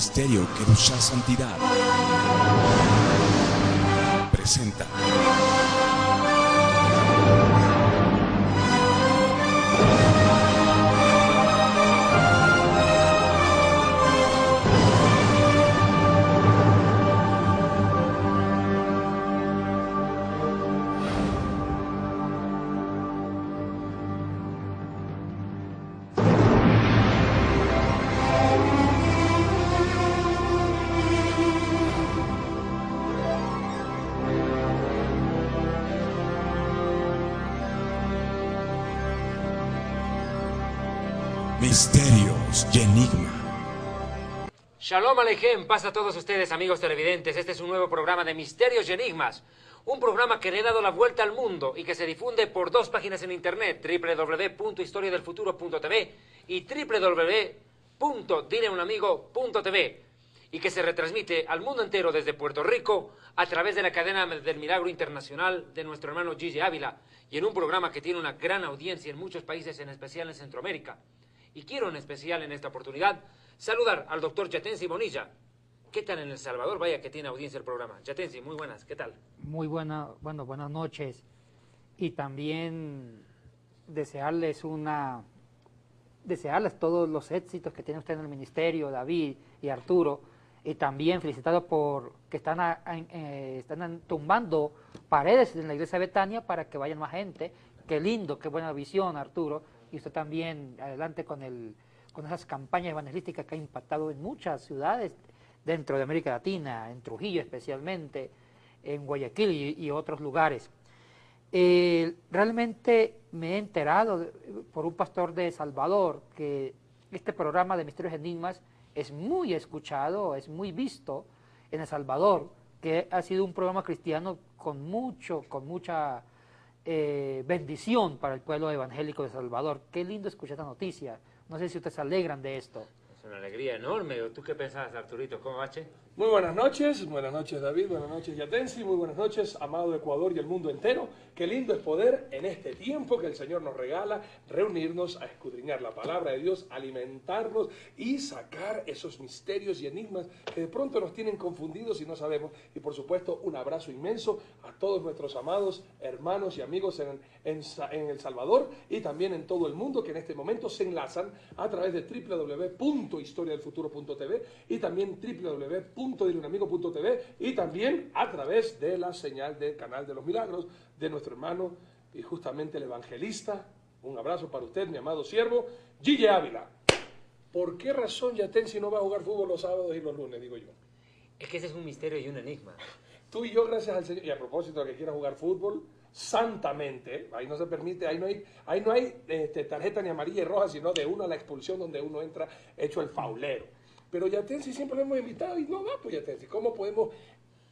Ministerio Kedushá Santidad presenta Misterios y Enigma. Shalom Aleichem, paz a todos ustedes, amigos televidentes. Este es un nuevo programa de Misterios y Enigmas. Un programa que le he dado la vuelta al mundo y que se difunde por dos páginas en internet, www.historiadelfuturo.tv y www.dileunamigo.tv, y que se retransmite al mundo entero desde Puerto Rico a través de la cadena del Milagro Internacional de nuestro hermano Gigi Ávila, y en un programa que tiene una gran audiencia en muchos países, en especial en Centroamérica. Y quiero en especial en esta oportunidad saludar al doctor Yatensi Bonilla. ¿Qué tal en El Salvador? Vaya que tiene audiencia el programa. Yatensi, muy buenas, ¿qué tal? Muy buenas noches. Y también desearles todos los éxitos que tiene usted en el ministerio, David y Arturo. Y también felicitarlos por que están tumbando paredes en la iglesia de Betania para que vayan más gente. Qué lindo, qué buena visión, Arturo. Y usted también adelante con esas campañas evangelísticas que ha impactado en muchas ciudades dentro de América Latina, en Trujillo especialmente, en Guayaquil y otros lugares. Realmente me he enterado por un pastor de El Salvador que este programa de Misterios y Enigmas es muy escuchado, es muy visto en El Salvador, que ha sido un programa cristiano con mucha bendición para el pueblo evangélico de El Salvador. Qué lindo escuchar esta noticia. No sé si ustedes se alegran de esto. Es una alegría enorme. ¿Tú qué pensás, Arturito? ¿Cómo va, che? Muy buenas noches David, buenas noches Yatensi, muy buenas noches, amado Ecuador y el mundo entero. Qué lindo es poder en este tiempo que el Señor nos regala reunirnos a escudriñar la palabra de Dios, alimentarnos y sacar esos misterios y enigmas que de pronto nos tienen confundidos y no sabemos. Y por supuesto un abrazo inmenso a todos nuestros amados hermanos y amigos en El Salvador y también en todo el mundo que en este momento se enlazan a través de www.historiadelfuturo.tv y también www.dileunamigo.tv y también a través de la señal del Canal de los Milagros de nuestro hermano y justamente el evangelista. Un abrazo para usted, mi amado siervo, Gigi Ávila. ¿Por qué razón Yatensi no va a jugar fútbol los sábados y los lunes, digo yo? Es que ese es un misterio y un enigma. Tú y yo, gracias al Señor, y a propósito de que quiera jugar fútbol, santamente, ahí no se permite, ahí no hay tarjeta ni amarilla y roja, sino de uno a la expulsión donde uno entra hecho el faulero. Pero Yatensi siempre lo hemos invitado y no va, pues Yatensi. ¿Cómo podemos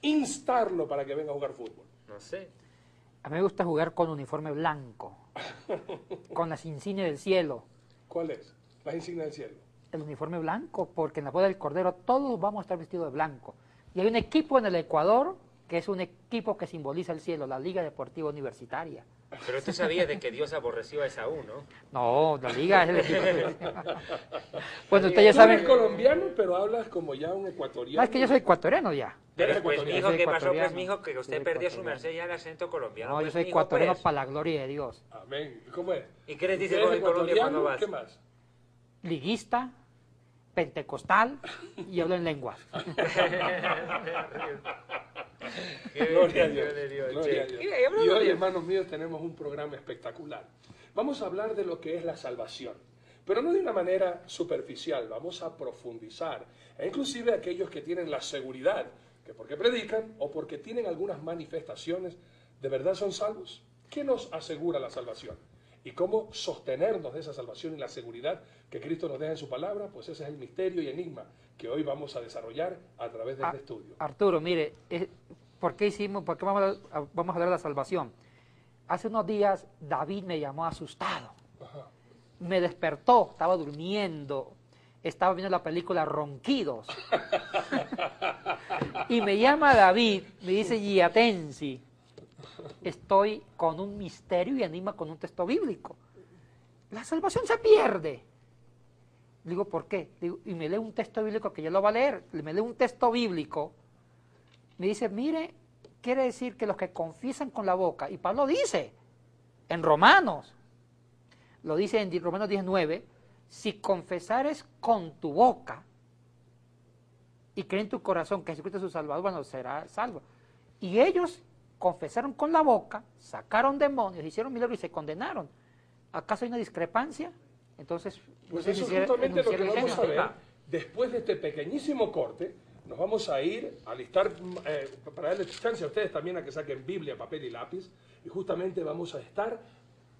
instarlo para que venga a jugar fútbol? No sé. A mí me gusta jugar con uniforme blanco, con las insignias del cielo. ¿Cuál es? Las insignias del cielo. El uniforme blanco, porque en la boda del Cordero todos vamos a estar vestidos de blanco. Y hay un equipo en el Ecuador que es un equipo que simboliza el cielo, la Liga Deportiva Universitaria. Pero tú sabías de que Dios aborreció a Esaú, ¿no? No, la Liga es el equipo. Bueno, usted ya sabe. Tú eres colombiano, pero hablas como ya un ecuatoriano. No, es que yo soy ecuatoriano ya. Pero pues, mijo, ¿qué pasó? Pues, ecuatoriano. mijo, que usted Soy perdió su ecuatoriano. merced ya el acento colombiano. No, yo pues, soy mijo, ecuatoriano pues. para la gloria de Dios. Amén. ¿Cómo es? ¿Y qué les dice ¿Usted es en Colombia cuando ecuatoriano? vas? ¿Qué más? Liguista, pentecostal y hablo en lenguas. Gloria a Dios. Gloria a che. Dios. Mira, y hablando Y hoy, de- hermanos míos, tenemos un programa espectacular. Vamos a hablar de lo que es la salvación, pero no de una manera superficial. Vamos a profundizar. E inclusive aquellos que tienen la seguridad, que porque predican o porque tienen algunas manifestaciones, ¿de verdad son salvos? ¿Qué nos asegura la salvación? ¿Y cómo sostenernos de esa salvación y la seguridad que Cristo nos deja en su palabra? Pues ese es el misterio y enigma que hoy vamos a desarrollar a través de este estudio. Arturo, mire, ¿por qué vamos a hablar de la salvación? Hace unos días David me llamó asustado. Ajá. Me despertó, estaba durmiendo, estaba viendo la película Ronquidos. Y me llama David, me dice, Yatensi, estoy con un misterio y enigma con un texto bíblico. La salvación se pierde. Digo, ¿por qué? Digo, y me lee un texto bíblico que yo lo voy a leer. Me lee un texto bíblico. Me dice, mire, quiere decir que los que confiesan con la boca, y Pablo dice, en Romanos, lo dice en Romanos 19, si confesares con tu boca y crees en tu corazón que Jesucristo es su Salvador, bueno, será salvo. Y ellos confesaron con la boca, sacaron demonios, hicieron milagros y se condenaron. ¿Acaso hay una discrepancia? Entonces, pues eso es justamente lo que vamos a ver. Después de este pequeñísimo corte, nos vamos a ir a listar, para darle chance a ustedes también a que saquen Biblia, papel y lápiz, y justamente vamos a estar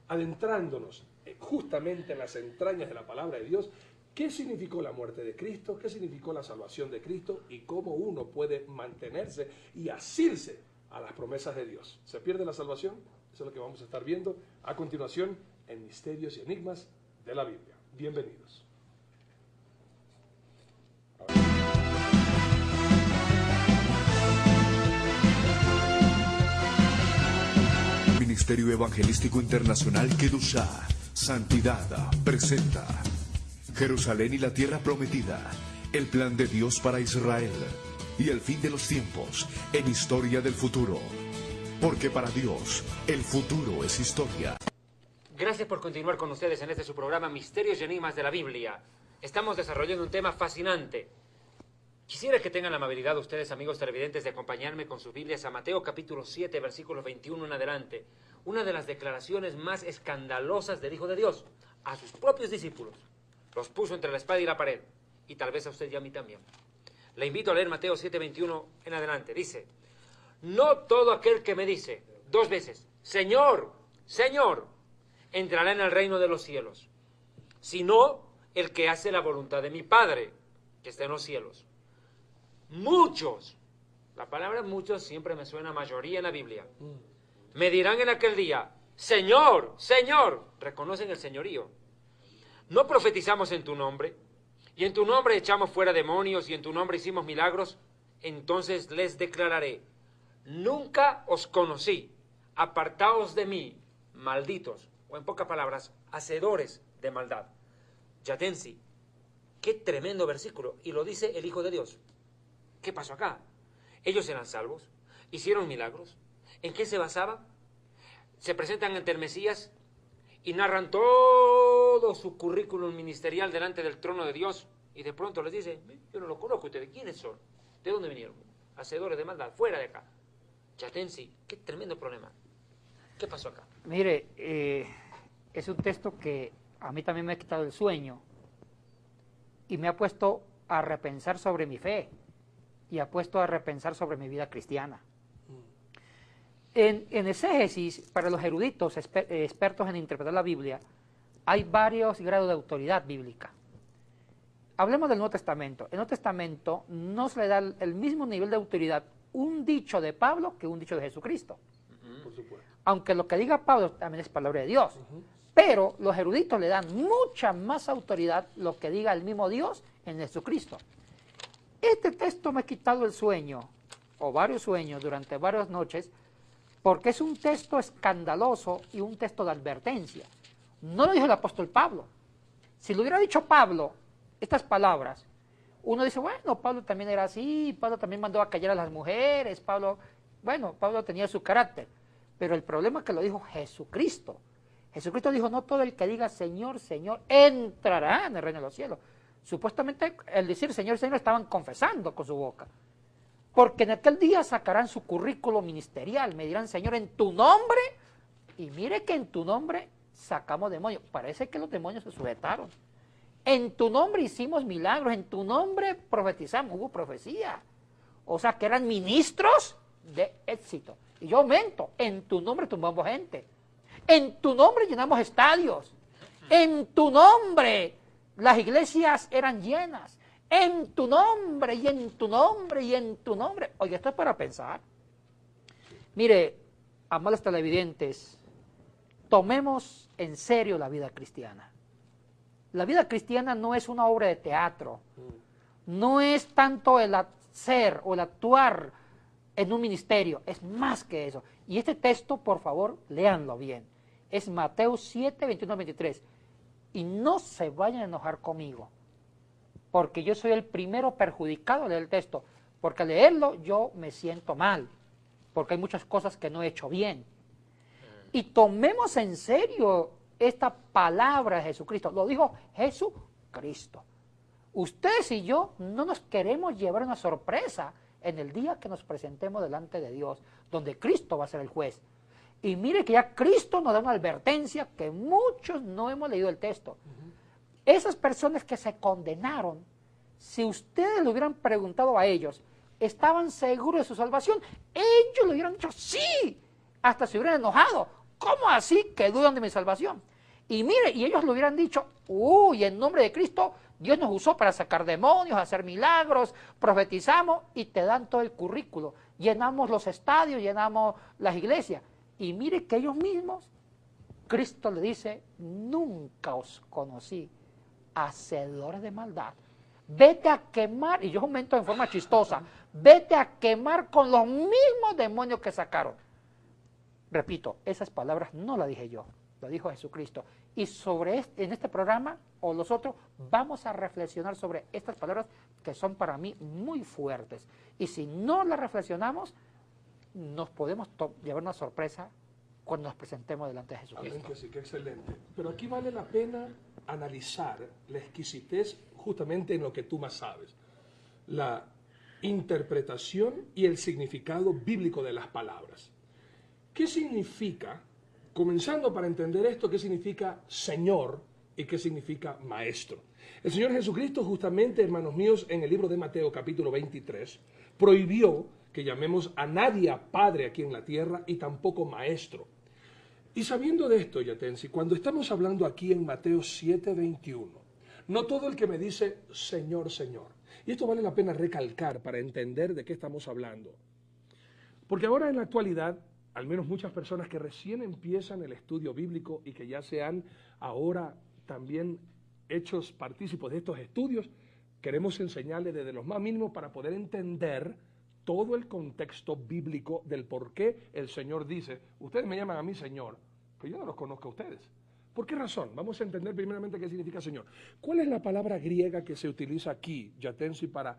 adentrándonos justamente en las entrañas de la palabra de Dios. ¿Qué significó la muerte de Cristo? ¿Qué significó la salvación de Cristo? Y cómo uno puede mantenerse y asirse a las promesas de Dios. ¿Se pierde la salvación? Eso es lo que vamos a estar viendo a continuación en Misterios y Enigmas de la Biblia. Bienvenidos. Ministerio Evangelístico Internacional Kedushá, Santidad, presenta Jerusalén y la Tierra Prometida, el plan de Dios para Israel y el fin de los tiempos en Historia del Futuro. Porque para Dios, el futuro es historia. Gracias por continuar con ustedes en este su programa Misterios y Enigmas de la Biblia. Estamos desarrollando un tema fascinante. Quisiera que tengan la amabilidad ustedes, amigos televidentes, de acompañarme con sus Biblias a Mateo capítulo 7, versículos 21 en adelante. Una de las declaraciones más escandalosas del Hijo de Dios a sus propios discípulos. Los puso entre la espada y la pared, y tal vez a usted y a mí también. Le invito a leer Mateo 7, 21 en adelante. Dice, no todo aquel que me dice 2 veces, Señor, Señor, entrará en el reino de los cielos, sino el que hace la voluntad de mi Padre, que está en los cielos. Muchos, la palabra muchos siempre me suena a mayoría en la Biblia, me dirán en aquel día, Señor, Señor, reconocen el señorío. ¿No profetizamos en tu nombre? Y en tu nombre echamos fuera demonios y en tu nombre hicimos milagros. Entonces les declararé, nunca os conocí, apartaos de mí, malditos, o en pocas palabras, hacedores de maldad. Yatensi, qué tremendo versículo, y lo dice el Hijo de Dios. ¿Qué pasó acá? Ellos eran salvos, hicieron milagros. ¿En qué se basaban? Se presentan ante el Mesías y narran todo su currículum ministerial delante del trono de Dios, y de pronto les dice, yo no lo conozco, ¿ustedes quiénes son? ¿De dónde vinieron? Hacedores de maldad, fuera de acá. Yatensi, qué tremendo problema. ¿Qué pasó acá? Mire, es un texto que a mí también me ha quitado el sueño y me ha puesto a repensar sobre mi fe y ha puesto a repensar sobre mi vida cristiana. En exégesis, para los eruditos expertos en interpretar la Biblia, hay varios grados de autoridad bíblica. Hablemos del Nuevo Testamento. En el Nuevo Testamento no se le da el mismo nivel de autoridad un dicho de Pablo que un dicho de Jesucristo. Por supuesto. Aunque lo que diga Pablo también es palabra de Dios. Pero los eruditos le dan mucha más autoridad lo que diga el mismo Dios en Jesucristo. Este texto me ha quitado el sueño, o varios sueños durante varias noches, porque es un texto escandaloso y un texto de advertencia. No lo dijo el apóstol Pablo. Si lo hubiera dicho Pablo, estas palabras, uno dice, bueno, Pablo también era así, Pablo también mandó a callar a las mujeres, Pablo tenía su carácter. Pero el problema es que lo dijo Jesucristo. Jesucristo dijo, no todo el que diga Señor, Señor, entrará en el reino de los cielos. Supuestamente, el decir Señor, Señor, estaban confesando con su boca. Porque en aquel día sacarán su currículo ministerial, me dirán, Señor, en tu nombre, y mire que en tu nombre sacamos demonios. Parece que los demonios se sujetaron. En tu nombre hicimos milagros, en tu nombre profetizamos, hubo profecía. O sea, que eran ministros de éxito. Y yo aumento, en tu nombre tumbamos gente. En tu nombre llenamos estadios. En tu nombre las iglesias eran llenas. En tu nombre, y en tu nombre, y en tu nombre. Oye, esto es para pensar. Mire, amados televidentes, tomemos en serio la vida cristiana. La vida cristiana no es una obra de teatro. No es tanto el hacer o el actuar en un ministerio. Es más que eso. Y este texto, por favor, léanlo bien. Es Mateo 7, 21, 23. Y no se vayan a enojar conmigo. porque yo soy el primero perjudicado al leer el texto, porque al leerlo yo me siento mal, porque hay muchas cosas que no he hecho bien. Y tomemos en serio esta palabra de Jesucristo. Lo dijo Jesucristo. Ustedes y yo no nos queremos llevar una sorpresa en el día que nos presentemos delante de Dios, donde Cristo va a ser el juez. Y mire que ya Cristo nos da una advertencia que muchos no hemos leído el texto. Esas personas que se condenaron, si ustedes le hubieran preguntado a ellos, ¿estaban seguros de su salvación? Ellos le hubieran dicho sí, hasta se hubieran enojado. ¿Cómo así que dudan de mi salvación? Y mire, y ellos le hubieran dicho, uy, en nombre de Cristo, Dios nos usó para sacar demonios, hacer milagros, profetizamos, y te dan todo el currículo. Llenamos los estadios, llenamos las iglesias. Y mire que ellos mismos, Cristo le dice, nunca os conocí, hacedores de maldad. Vete a quemar, y yo aumento en forma chistosa, vete a quemar con los mismos demonios que sacaron. Repito, esas palabras no las dije yo, lo dijo Jesucristo. Y en este programa, o los otros, vamos a reflexionar sobre estas palabras que son para mí muy fuertes. Y si no las reflexionamos, nos podemos llevar una sorpresa cuando nos presentemos delante de Jesucristo. Amén, que sí, que excelente. Pero aquí vale la pena analizar la exquisitez justamente en lo que tú más sabes. La interpretación y el significado bíblico de las palabras. ¿Qué significa, comenzando para entender esto, qué significa Señor y qué significa Maestro? El Señor Jesucristo justamente, hermanos míos, en el libro de Mateo capítulo 23, prohibió que llamemos a nadie a Padre aquí en la tierra y tampoco Maestro. Y sabiendo de esto, Yatensi, cuando estamos hablando aquí en Mateo 7:21, no todo el que me dice Señor, Señor. Y esto vale la pena recalcar para entender de qué estamos hablando. Porque ahora en la actualidad, al menos muchas personas que recién empiezan el estudio bíblico y que ya se han ahora también hechos partícipes de estos estudios, queremos enseñarles desde los más mínimos para poder entender todo el contexto bíblico del por qué el Señor dice, ustedes me llaman a mí Señor, pero yo no los conozco a ustedes. ¿Por qué razón? Vamos a entender primeramente qué significa Señor. ¿Cuál es la palabra griega que se utiliza aquí, Yatensi, para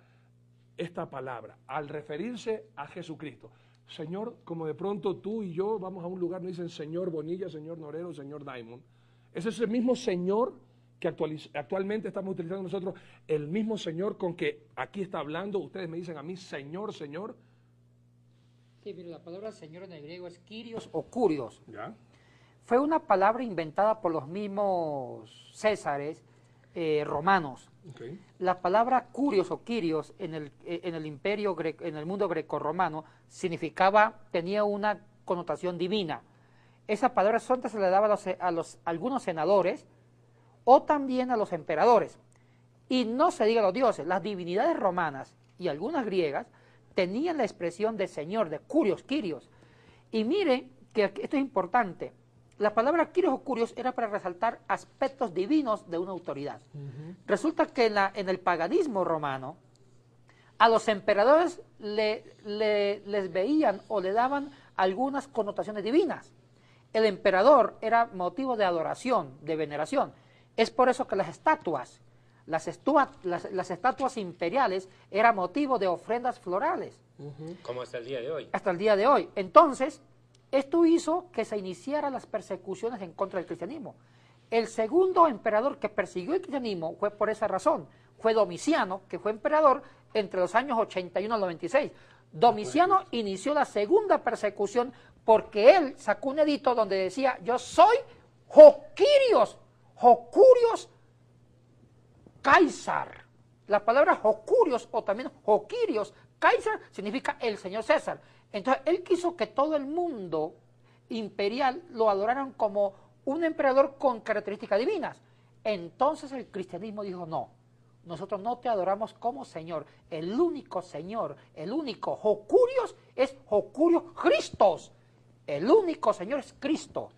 esta palabra, al referirse a Jesucristo? Señor, como de pronto tú y yo vamos a un lugar, nos dicen Señor Bonilla, Señor Norero, Señor Diamond. Ese es el mismo Señor que actualmente estamos utilizando nosotros, el mismo Señor con que aquí está hablando. Ustedes me dicen a mí Señor, Señor. Sí, mire, la palabra Señor en el griego es Kyrios o Kurios. ¿Ya? Fue una palabra inventada por los mismos Césares romanos. Okay. La palabra Kurios o Kyrios en el imperio en el mundo grecorromano tenía una connotación divina. Esa palabra solamente se le daba a algunos senadores o también a los emperadores. Y no se diga a los dioses, las divinidades romanas y algunas griegas tenían la expresión de Señor, de Kurios, Kyrios. Y mire que esto es importante. La palabra Kyrios o Kurios era para resaltar aspectos divinos de una autoridad. Resulta que en el paganismo romano, a los emperadores les veían o le daban algunas connotaciones divinas. El emperador era motivo de adoración, de veneración. Es por eso que las estatuas imperiales eran motivo de ofrendas florales. Como hasta el día de hoy. Hasta el día de hoy. Entonces, esto hizo que se iniciaran las persecuciones en contra del cristianismo. El segundo emperador que persiguió el cristianismo fue por esa razón. Fue Domiciano, que fue emperador entre los años 81 al 96. Domiciano inició la segunda persecución porque él sacó un edicto donde decía, yo soy Jocurios Caesar. La palabra Jocurios o también Joquirios Caesar significa el señor César. Entonces él quiso que todo el mundo imperial lo adoraran como un emperador con características divinas. Entonces el cristianismo dijo, no, nosotros no te adoramos como Señor. El único Señor, el único Jocurios es Jocurios Christos. El único Señor es Cristo.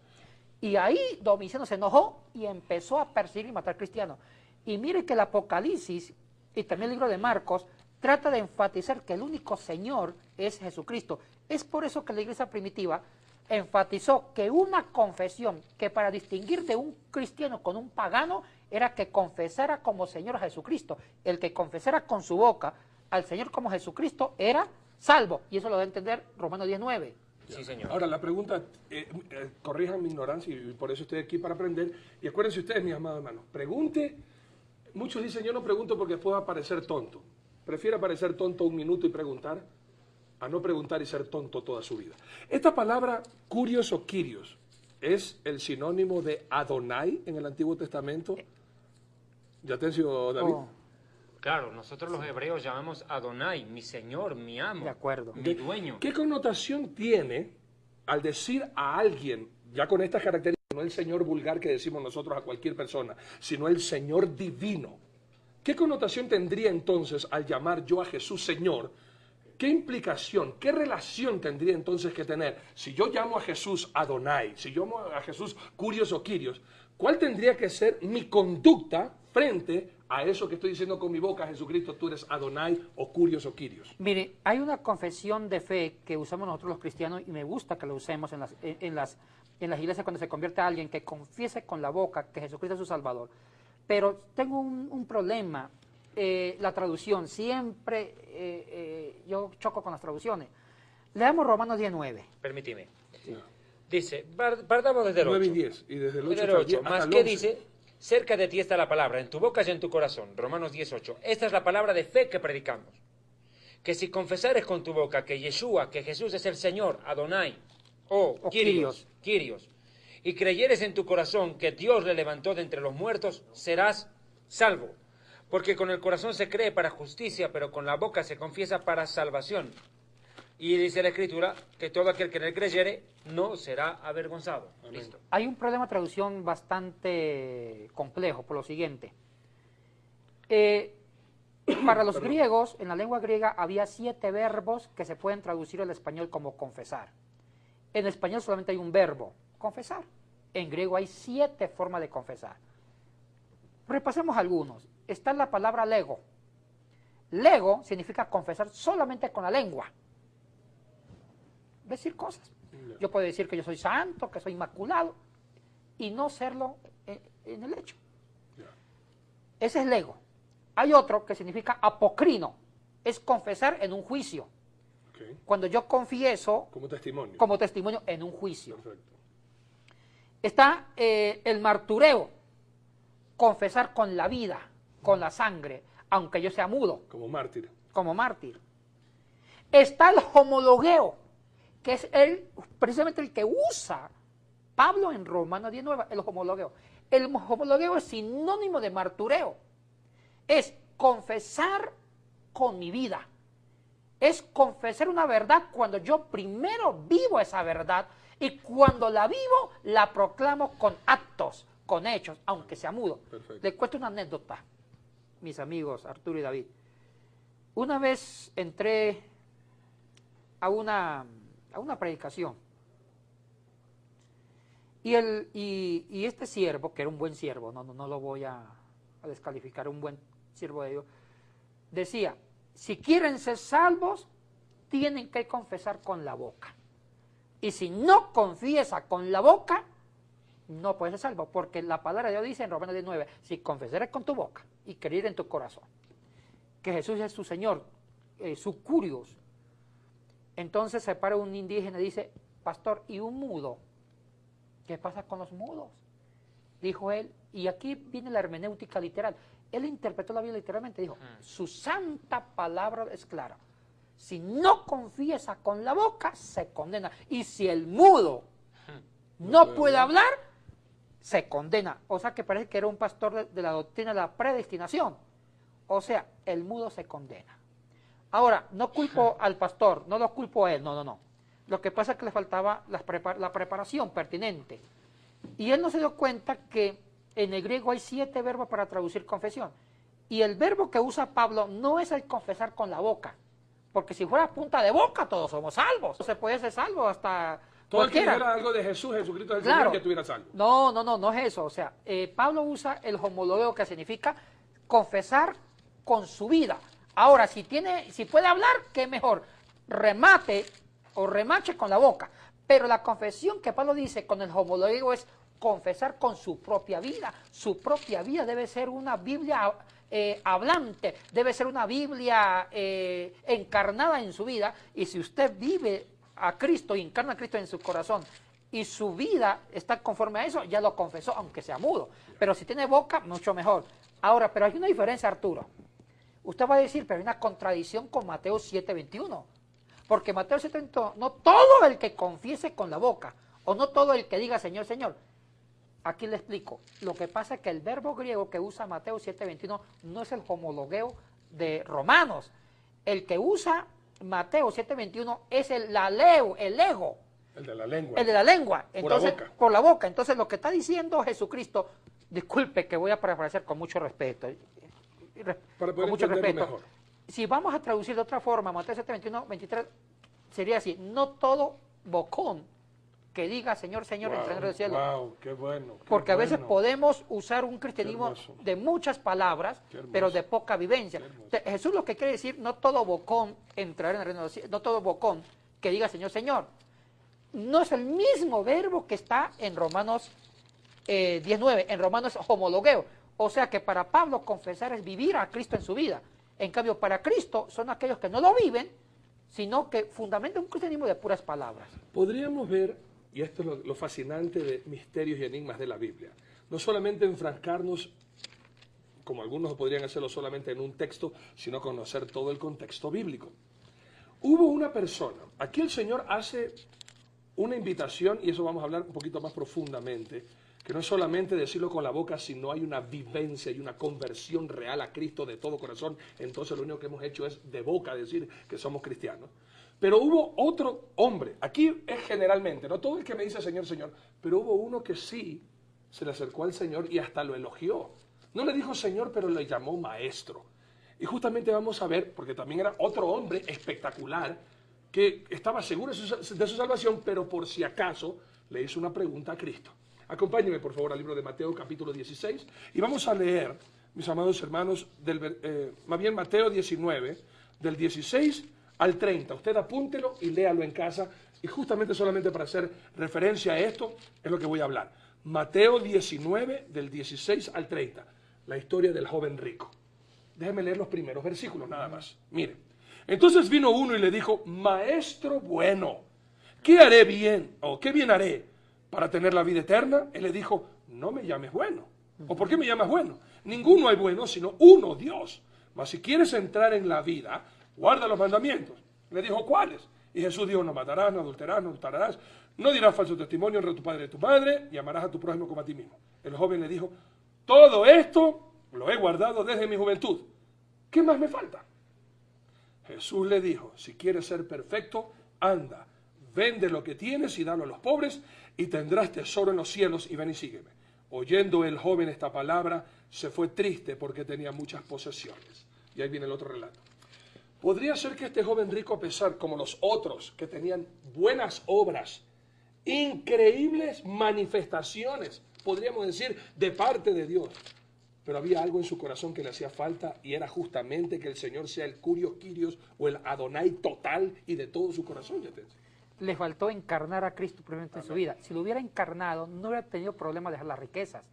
Y ahí Domiciano se enojó y empezó a perseguir y matar cristianos. Y mire que el Apocalipsis y también el libro de Marcos trata de enfatizar que el único Señor es Jesucristo. Es por eso que la iglesia primitiva enfatizó que una confesión que para distinguir de un cristiano con un pagano era que confesara como Señor a Jesucristo. El que confesara con su boca al Señor como Jesucristo era salvo. Y eso lo debe entender Romanos 10:9. Sí, señor. Ahora, la pregunta, corrijan mi ignorancia y por eso estoy aquí para aprender. Y acuérdense ustedes, mis amados hermanos, pregunte. Muchos dicen, yo no pregunto porque después va a parecer tonto. Prefiere parecer tonto un minuto y preguntar, a no preguntar y ser tonto toda su vida. Esta palabra, curios o quirios, es el sinónimo de Adonai en el Antiguo Testamento. ¿Ya te enseñó, David? Oh, Claro, nosotros los hebreos llamamos Adonai, mi Señor, mi amo, de acuerdo. mi dueño. ¿Qué connotación tiene al decir a alguien, ya con estas características, no el Señor vulgar que decimos nosotros a cualquier persona, sino el Señor divino? ¿Qué connotación tendría entonces al llamar yo a Jesús Señor? ¿Qué implicación, qué relación tendría entonces que tener? Si yo llamo a Jesús Adonai, si yo llamo a Jesús Curios o Quirios, ¿cuál tendría que ser mi conducta frente a eso que estoy diciendo con mi boca, Jesucristo, tú eres Adonai o Curios o Quirios? Mire, hay una confesión de fe que usamos nosotros los cristianos y me gusta que lo usemos en las iglesias cuando se convierte a alguien, que confiese con la boca que Jesucristo es su Salvador. Pero tengo un problema, la traducción, siempre yo choco con las traducciones. Leamos Romanos 10:9. Permíteme. Dice, partamos desde el 9 y 8. 10, y desde el 8 Desde el hasta el 8. 10, Más hasta el que 11. dice, cerca de ti está la palabra, en tu boca y en tu corazón. Romanos 10:8. Esta es la palabra de fe que predicamos. Que si confesares con tu boca que Yeshua, que Jesús es el Señor, Adonai, o Kyrios, y creyeres en tu corazón que Dios le levantó de entre los muertos, serás salvo. Porque con el corazón se cree para justicia, pero con la boca se confiesa para salvación. Y dice la Escritura que todo aquel que en él creyere no será avergonzado. Listo. Hay un problema de traducción bastante complejo por lo siguiente. Para los griegos, en la lengua griega, había 7 verbos que se pueden traducir al español como confesar. En español solamente hay un verbo, confesar. En griego hay 7 formas de confesar. Repasemos algunos. Está la palabra lego. Lego significa confesar solamente con la lengua. Decir cosas. Yo puedo decir que yo soy santo, que soy inmaculado, y no serlo en el hecho. Ese es lego. Hay otro que significa apocrino. Es confesar en un juicio. Okay. Cuando yo confieso Como testimonio. como testimonio en un juicio. Perfecto. Está el martureo. Confesar con la vida, con la sangre, aunque yo sea mudo, Como mártir. como mártir. Está el homologueo, que es precisamente el que usa Pablo en Romanos 10:9, el homologueo. El homologueo es sinónimo de martureo. Es confesar con mi vida. Es confesar una verdad cuando yo primero vivo esa verdad y cuando la vivo la proclamo con actos, con hechos, aunque sea mudo. Perfecto. Les cuento una anécdota, mis amigos Arturo y David. Una vez entré a una predicación y este siervo, que era un buen siervo, no lo voy a descalificar, un buen siervo de Dios, decía, si quieren ser salvos, tienen que confesar con la boca. Y si no confiesa con la boca, no puedes ser salvo, porque la palabra de Dios dice en Romanos 10:9, si confesares con tu boca y creer en tu corazón que Jesús es tu Señor, su curios, entonces se para un indígena y dice, pastor, ¿y un mudo? ¿Qué pasa con los mudos? Dijo él, y aquí viene la hermenéutica literal. Él interpretó la Biblia literalmente, dijo, su santa palabra es clara. Si no confiesa con la boca, se condena. Y si el mudo no puede hablar, se condena. O sea que parece que era un pastor de la doctrina de la predestinación. O sea, el mudo se condena. Ahora, no culpo al pastor, no lo culpo a él, no. Lo que pasa es que le faltaba la preparación pertinente. Y él no se dio cuenta que en el griego hay 7 verbos para traducir confesión. Y el verbo que usa Pablo no es el confesar con la boca. Porque si fuera punta de boca, todos somos salvos. Se puede ser salvo hasta Todo el que cualquiera. dijera algo de Jesús, Jesucristo es el Claro. Señor, que estuviera salvo. No es eso. O sea, Pablo usa el homologueo, que significa confesar con su vida. Ahora, si puede hablar, qué mejor. Remate o remache con la boca. Pero la confesión que Pablo dice con el homologueo es confesar con su propia vida. Su propia vida debe ser una Biblia hablante, debe ser una Biblia encarnada en su vida. Y si usted vive a Cristo y encarna a Cristo en su corazón y su vida está conforme a eso, ya lo confesó, aunque sea mudo. Pero si tiene boca, mucho mejor. Ahora, pero hay una diferencia, Arturo. Usted va a decir, pero hay una contradicción con Mateo 7:21. Porque Mateo 7:21, no todo el que confiese con la boca, o no todo el que diga Señor, Señor. Aquí le explico. Lo que pasa es que el verbo griego que usa Mateo 7:21 no es el homologueo de Romanos. El que usa Mateo 7:21 es el ego. El de la lengua. El de la lengua. Entonces, por la boca. Por la boca. Entonces, lo que está diciendo Jesucristo, disculpe que voy a parafrasear con mucho respeto. Para poder con mucho entenderlo respeto. mejor. Si vamos a traducir de otra forma, Mateo 7:21-23, sería así: no todo bocón que diga Señor, Señor, Wow, entrará en el cielo. wow, qué bueno. Qué Porque a veces bueno. podemos usar un cristianismo Qué hermoso. de muchas palabras, Qué hermoso. pero de poca vivencia. Qué hermoso. Jesús lo que quiere decir, no todo bocón entrará en el reino de los cielos, no todo bocón que diga Señor, Señor. No es el mismo verbo que está en Romanos 19, en Romanos homologueo. O sea que para Pablo confesar es vivir a Cristo en su vida. En cambio, para Cristo son aquellos que no lo viven, sino que fundamentan un cristianismo de puras palabras. Podríamos ver, y esto es lo fascinante de misterios y enigmas de la Biblia, no solamente enfrascarnos, como algunos podrían hacerlo solamente en un texto, sino conocer todo el contexto bíblico. Hubo una persona, aquí el Señor hace una invitación, y eso vamos a hablar un poquito más profundamente, que no es solamente decirlo con la boca, sino hay una vivencia y una conversión real a Cristo de todo corazón. Entonces lo único que hemos hecho es de boca decir que somos cristianos. Pero hubo otro hombre, aquí es generalmente, no todo el que me dice Señor, Señor, pero hubo uno que sí se le acercó al Señor y hasta lo elogió. No le dijo Señor, pero le llamó maestro. Y justamente vamos a ver, porque también era otro hombre espectacular, que estaba seguro de su salvación, pero por si acaso le hizo una pregunta a Cristo. Acompáñenme, por favor, al libro de Mateo, capítulo 16, y vamos a leer, mis amados hermanos, más bien Mateo 19, del 16 al 30. Usted apúntelo y léalo en casa, y justamente solamente para hacer referencia a esto es lo que voy a hablar. Mateo 19, del 16 al 30, la historia del joven rico. Déjenme leer los primeros versículos nada más. Mire, entonces vino uno y le dijo, Maestro bueno, ¿qué haré bien o qué bien haré para tener la vida eterna? Él le dijo, no me llames bueno. ¿O por qué me llamas bueno? Ninguno hay bueno, sino uno, Dios. Mas si quieres entrar en la vida, guarda los mandamientos. Le dijo, ¿cuáles? Y Jesús dijo, no matarás, no adulterarás, no hurtarás, no dirás falso testimonio, honra a tu padre y a tu madre, y amarás a tu prójimo como a ti mismo. El joven le dijo, todo esto lo he guardado desde mi juventud. ¿Qué más me falta? Jesús le dijo, si quieres ser perfecto, anda, vende lo que tienes y dalo a los pobres, y tendrás tesoro en los cielos, y ven y sígueme. Oyendo el joven esta palabra, se fue triste porque tenía muchas posesiones. Y ahí viene el otro relato. Podría ser que este joven rico, a pesar como los otros, que tenían buenas obras, increíbles manifestaciones, podríamos decir, de parte de Dios, pero había algo en su corazón que le hacía falta, y era justamente que el Señor sea el Curios Kyrios o el Adonai total y de todo su corazón. Le faltó encarnar a Cristo primeramente en su vida. Si lo hubiera encarnado, no hubiera tenido problema de dejar las riquezas,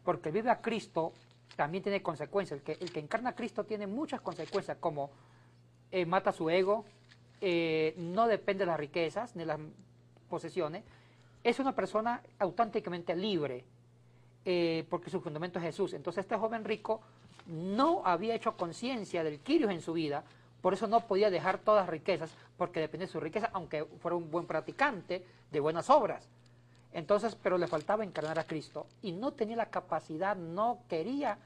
porque el vivir a Cristo también tiene consecuencias. El que encarna a Cristo tiene muchas consecuencias, como mata su ego, no depende de las riquezas ni de las posesiones, es una persona auténticamente libre, porque su fundamento es Jesús. Entonces este joven rico no había hecho conciencia del Kyrios en su vida, por eso no podía dejar todas las riquezas, porque depende de su riqueza, aunque fuera un buen practicante de buenas obras. Entonces, pero le faltaba encarnar a Cristo, y no tenía la capacidad, no quería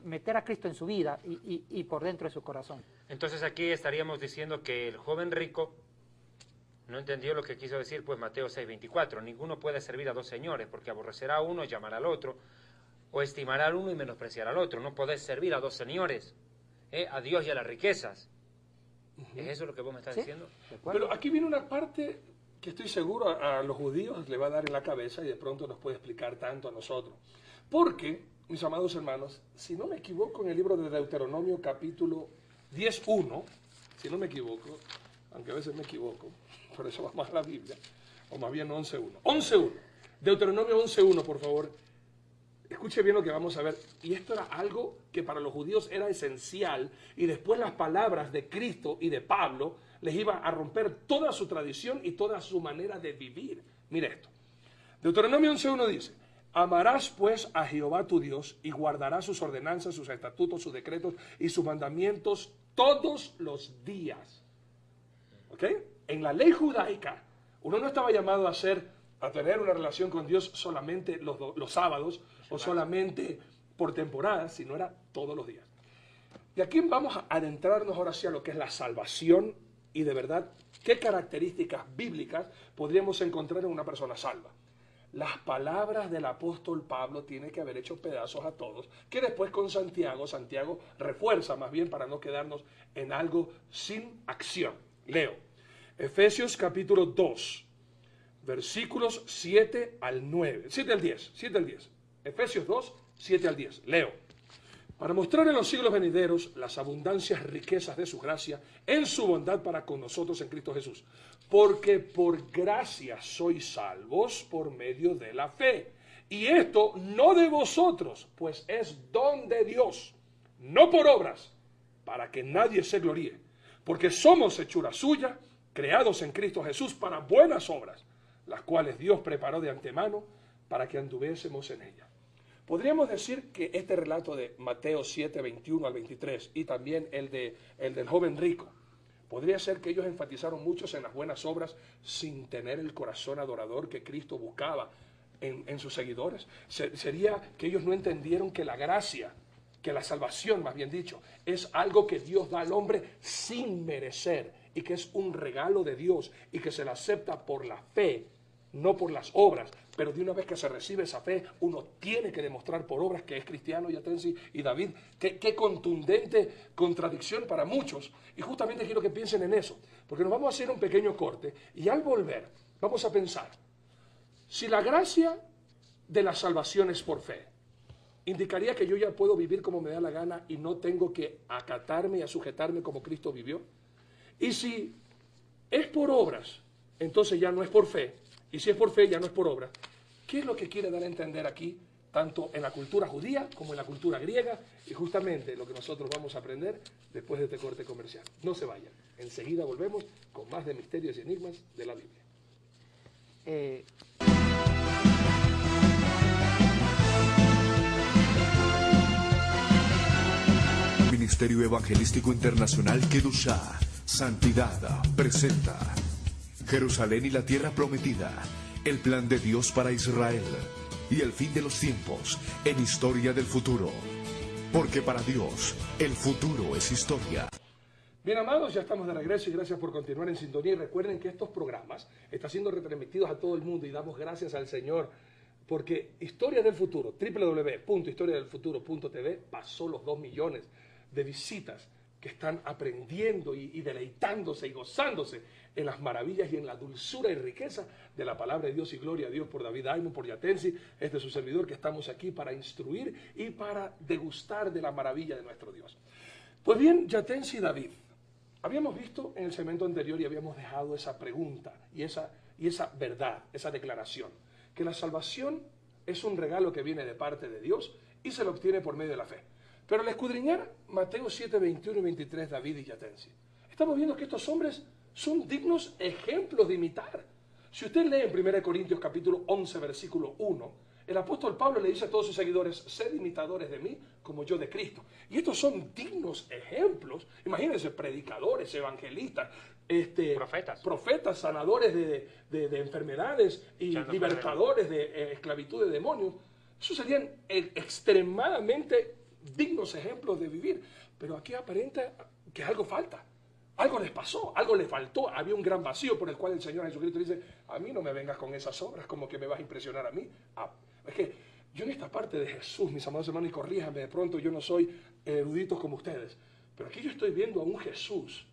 meter a Cristo en su vida y por dentro de su corazón. Entonces aquí estaríamos diciendo que el joven rico no entendió lo que quiso decir pues Mateo 6:24. Ninguno puede servir a dos señores, porque aborrecerá a uno y llamará al otro, o estimará al uno y menospreciará al otro. No podés servir a dos señores, a Dios y a las riquezas. ¿Es eso lo que vos me estás diciendo? Pero aquí viene una parte que estoy seguro a los judíos le va a dar en la cabeza, y de pronto nos puede explicar tanto a nosotros. Porque, mis amados hermanos, si no me equivoco, en el libro de Deuteronomio capítulo 10:1, si no me equivoco, aunque a veces me equivoco, por eso vamos a la Biblia, o más bien 11:1. 11:1. Deuteronomio 11.1, por favor. Escuche bien lo que vamos a ver. Y esto era algo que para los judíos era esencial. Y después las palabras de Cristo y de Pablo les iba a romper toda su tradición y toda su manera de vivir. Mire esto. Deuteronomio 11.1 dice: amarás pues a Jehová tu Dios y guardarás sus ordenanzas, sus estatutos, sus decretos y sus mandamientos todos los días. ¿Ok? En la ley judaica, uno no estaba llamado a tener una relación con Dios solamente los sábados o solamente por temporadas, sino era todos los días. Y aquí vamos a adentrarnos ahora hacia lo que es la salvación y de verdad qué características bíblicas podríamos encontrar en una persona salva. Las palabras del apóstol Pablo tienen que haber hecho pedazos a todos, que después con Santiago refuerza más bien para no quedarnos en algo sin acción. Leo, Efesios capítulo 2, versículos 7 al 9, 7 al 10, 7 al 10. Efesios 2, 7 al 10. Leo. Para mostrar en los siglos venideros las abundancias riquezas de su gracia en su bondad para con nosotros en Cristo Jesús. Porque por gracia sois salvos por medio de la fe. Y esto no de vosotros, pues es don de Dios, no por obras, para que nadie se gloríe. Porque somos hechura suya, creados en Cristo Jesús para buenas obras, las cuales Dios preparó de antemano para que anduviésemos en ellas. Podríamos decir que este relato de Mateo 7, 21 al 23 y también el del joven rico, podría ser que ellos enfatizaron muchos en las buenas obras sin tener el corazón adorador que Cristo buscaba en sus seguidores. Sería que ellos no entendieron que la gracia, que la salvación, más bien dicho, es algo que Dios da al hombre sin merecer y que es un regalo de Dios y que se la acepta por la fe, no por las obras, pero de una vez que se recibe esa fe, uno tiene que demostrar por obras que es cristiano, Yatensi y David. Qué contundente contradicción para muchos. Y justamente quiero que piensen en eso, porque nos vamos a hacer un pequeño corte y al volver vamos a pensar, si la gracia de la salvación es por fe, ¿indicaría que yo ya puedo vivir como me da la gana y no tengo que acatarme y a sujetarme como Cristo vivió? Y si es por obras, entonces ya no es por fe. Y si es por fe, ya no es por obra. ¿Qué es lo que quiere dar a entender aquí, tanto en la cultura judía como en la cultura griega? Y justamente lo que nosotros vamos a aprender después de este corte comercial. No se vayan. Enseguida volvemos con más de misterios y enigmas de la Biblia. Ministerio Evangelístico Internacional Kedushá, Santidad, presenta Jerusalén y la tierra prometida, el plan de Dios para Israel y el fin de los tiempos en Historia del Futuro. Porque para Dios, el futuro es historia. Bien, amados, ya estamos de regreso y gracias por continuar en sintonía. Y recuerden que estos programas están siendo retransmitidos a todo el mundo y damos gracias al Señor porque Historia del Futuro, www.historiadelfuturo.tv, pasó los 2 millones de visitas que están aprendiendo y deleitándose y gozándose en las maravillas y en la dulzura y riqueza de la palabra de Dios. Y gloria a Dios por David Aymon, por Yatensi, este es su servidor, que estamos aquí para instruir y para degustar de la maravilla de nuestro Dios. Pues bien, Yatensi y David, habíamos visto en el segmento anterior y habíamos dejado esa pregunta y esa verdad, esa declaración, que la salvación es un regalo que viene de parte de Dios y se lo obtiene por medio de la fe. Pero al escudriñar Mateo 7, 21 y 23, David y Yatensi, estamos viendo que estos hombres son dignos ejemplos de imitar. Si usted lee en 1 Corintios capítulo 11, versículo 1, el apóstol Pablo le dice a todos sus seguidores, sed imitadores de mí como yo de Cristo. Y estos son dignos ejemplos. Imagínense, predicadores, evangelistas, profetas, sanadores de enfermedades y libertadores de esclavitud de demonios. Esos serían extremadamente dignos ejemplos de vivir, pero aquí aparenta que algo falta, algo les pasó, algo les faltó, había un gran vacío por el cual el Señor Jesucristo dice, a mí no me vengas con esas obras, como que me vas a impresionar a mí. Es que yo en esta parte de Jesús, mis amados hermanos, y corríjanme, de pronto yo no soy erudito como ustedes, pero aquí yo estoy viendo a un Jesús,